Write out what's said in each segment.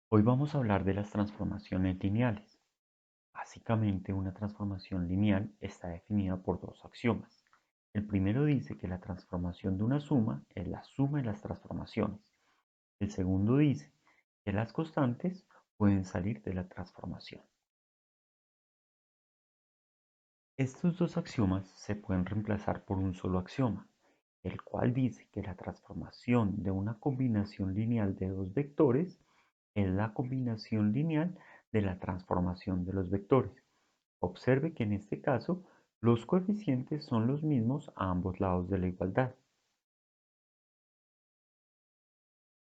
Hoy vamos a hablar de las transformaciones lineales. Básicamente, una transformación lineal está definida por dos axiomas. El primero dice que la transformación de una suma es la suma de las transformaciones. El segundo dice que las constantes pueden salir de la transformación. Estos dos axiomas se pueden reemplazar por un solo axioma, el cual dice que la transformación de una combinación lineal de dos vectores es la combinación lineal de la transformación de los vectores. Observe que en este caso los coeficientes son los mismos a ambos lados de la igualdad.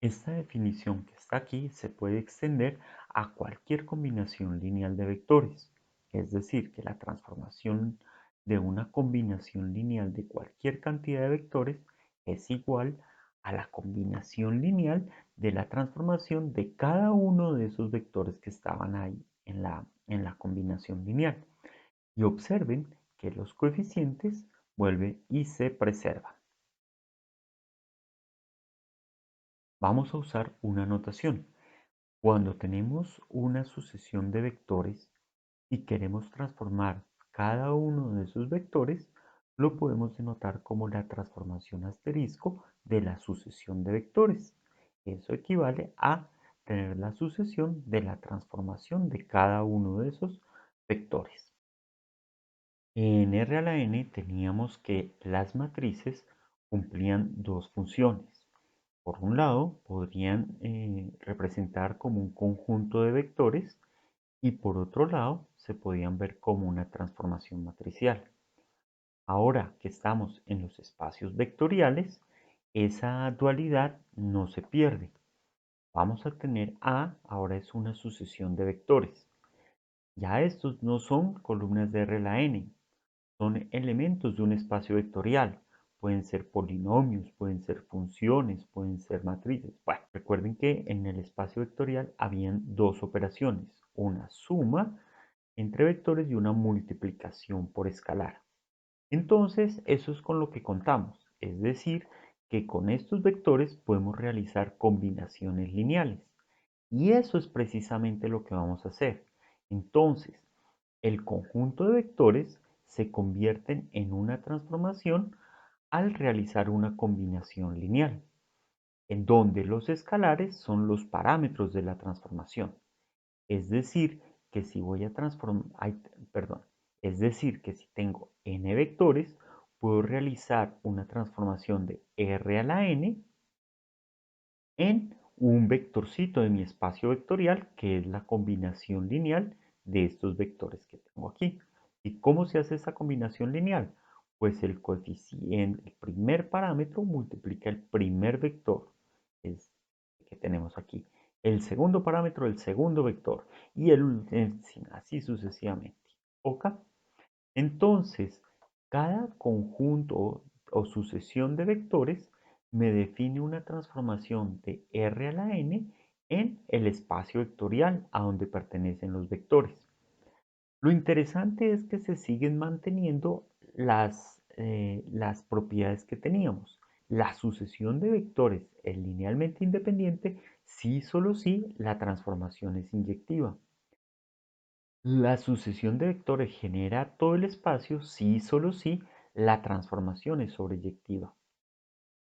Esta definición que está aquí se puede extender a cualquier combinación lineal de vectores, es decir, que la transformación de una combinación lineal de cualquier cantidad de vectores es igual a la combinación lineal de la transformación de cada uno de esos vectores que estaban ahí en la combinación lineal. Y observen que los coeficientes vuelven y se preservan. Vamos a usar una notación. Cuando tenemos una sucesión de vectores y queremos transformar cada uno de esos vectores, lo podemos denotar como la transformación asterisco de la sucesión de vectores. Eso equivale a tener la sucesión de la transformación de cada uno de esos vectores. En R a la n teníamos que las matrices cumplían dos funciones. Por un lado, podrían representar como un conjunto de vectores y por otro lado, se podían ver como una transformación matricial. Ahora que estamos en los espacios vectoriales, esa dualidad no se pierde. Vamos a tener A, ahora es una sucesión de vectores. Ya estos no son columnas de R a la n, son elementos de un espacio vectorial. Pueden ser polinomios, pueden ser funciones, pueden ser matrices. Bueno, recuerden que en el espacio vectorial habían dos operaciones, una suma entre vectores y una multiplicación por escalar. Entonces, eso es con lo que contamos, es decir, que con estos vectores podemos realizar combinaciones lineales. Y eso es precisamente lo que vamos a hacer. Entonces, el conjunto de vectores se convierten en una transformación al realizar una combinación lineal, en donde los escalares son los parámetros de la transformación. Es decir, que si voy a transformar, perdón, es decir, que si tengo n vectores, puedo realizar una transformación de R a la n en un vectorcito de mi espacio vectorial, que es la combinación lineal de estos vectores que tengo aquí. ¿Y cómo se hace esa combinación lineal? Pues el coeficiente, el primer parámetro multiplica el primer vector que tenemos aquí. El segundo parámetro, el segundo vector. Y así sucesivamente. ¿Ok? Entonces, cada conjunto o sucesión de vectores me define una transformación de R a la n en el espacio vectorial a donde pertenecen los vectores. Lo interesante es que se siguen manteniendo las propiedades que teníamos. La sucesión de vectores es linealmente independiente si solo si la transformación es inyectiva. La sucesión de vectores genera todo el espacio si y solo si la transformación es sobreyectiva.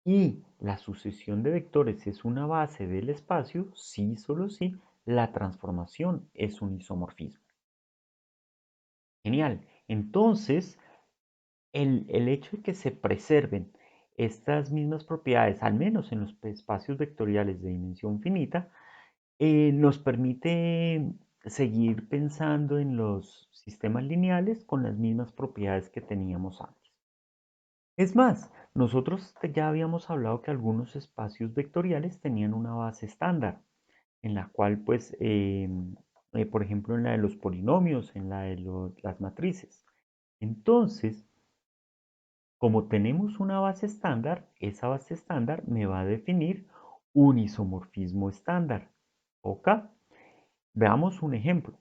Y la sucesión de vectores es una base del espacio si y solo si la transformación es un isomorfismo. Genial. Entonces, el hecho de que se preserven estas mismas propiedades, al menos en los espacios vectoriales de dimensión finita, nos permite seguir pensando en los sistemas lineales con las mismas propiedades que teníamos antes. Es más, nosotros ya habíamos hablado que algunos espacios vectoriales tenían una base estándar, en la cual, pues, por ejemplo, en la de los polinomios, en la de las matrices. Entonces, como tenemos una base estándar, esa base estándar me va a definir un isomorfismo estándar. ¿Ok? Veamos un ejemplo.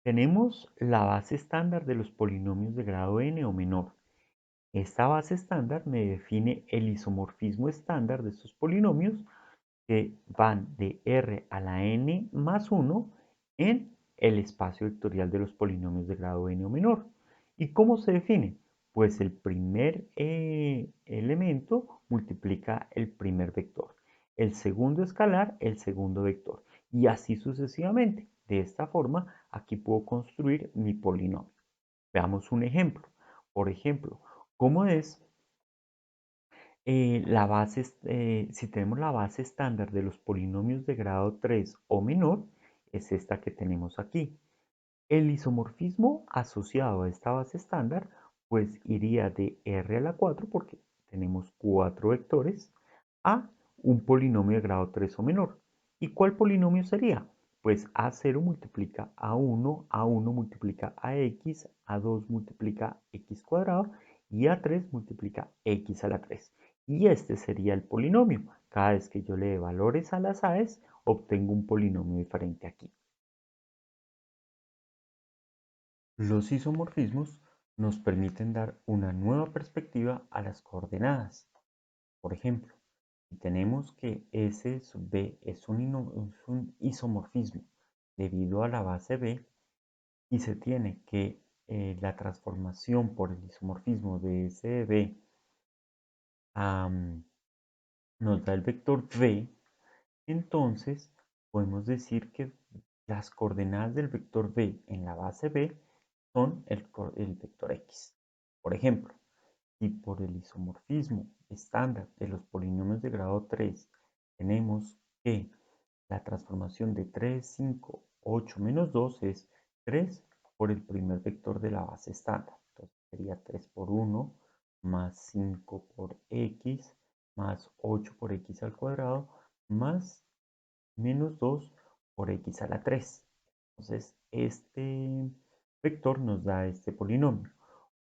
Tenemos la base estándar de los polinomios de grado n o menor. Esta base estándar me define el isomorfismo estándar de estos polinomios que van de R a la n más 1 en el espacio vectorial de los polinomios de grado n o menor. ¿Y cómo se define? Pues el primer elemento multiplica el primer vector, el segundo escalar el segundo vector y así sucesivamente. De esta forma, aquí puedo construir mi polinomio. Veamos un ejemplo. Por ejemplo, ¿cómo es la base, si tenemos la base estándar de los polinomios de grado 3 o menor, es esta que tenemos aquí. El isomorfismo asociado a esta base estándar, pues iría de R a la 4, porque tenemos 4 vectores, a un polinomio de grado 3 o menor. ¿Y cuál polinomio sería? Pues A0 multiplica A1, A1 multiplica AX, A2 multiplica X cuadrado y A3 multiplica X a la 3. Y este sería el polinomio. Cada vez que yo le dé valores a las A's, obtengo un polinomio diferente aquí. Los isomorfismos nos permiten dar una nueva perspectiva a las coordenadas. Por ejemplo, si tenemos que S sub B es un isomorfismo debido a la base B y se tiene que la transformación por el isomorfismo de S de B nos da el vector V, entonces podemos decir que las coordenadas del vector V en la base B son el vector X. Por ejemplo, si por el isomorfismo estándar de los polinomios de grado 3 tenemos que la transformación de 3, 5, 8 menos 2 es 3 por el primer vector de la base estándar. Entonces sería 3 por 1 más 5 por x más 8 por x al cuadrado más menos 2 por x a la 3. Entonces este vector nos da este polinomio.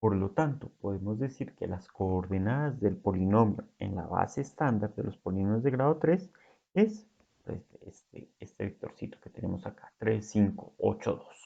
Por lo tanto, podemos decir que las coordenadas del polinomio en la base estándar de los polinomios de grado 3 es este vectorcito que tenemos acá, 3, 5, 8, 2.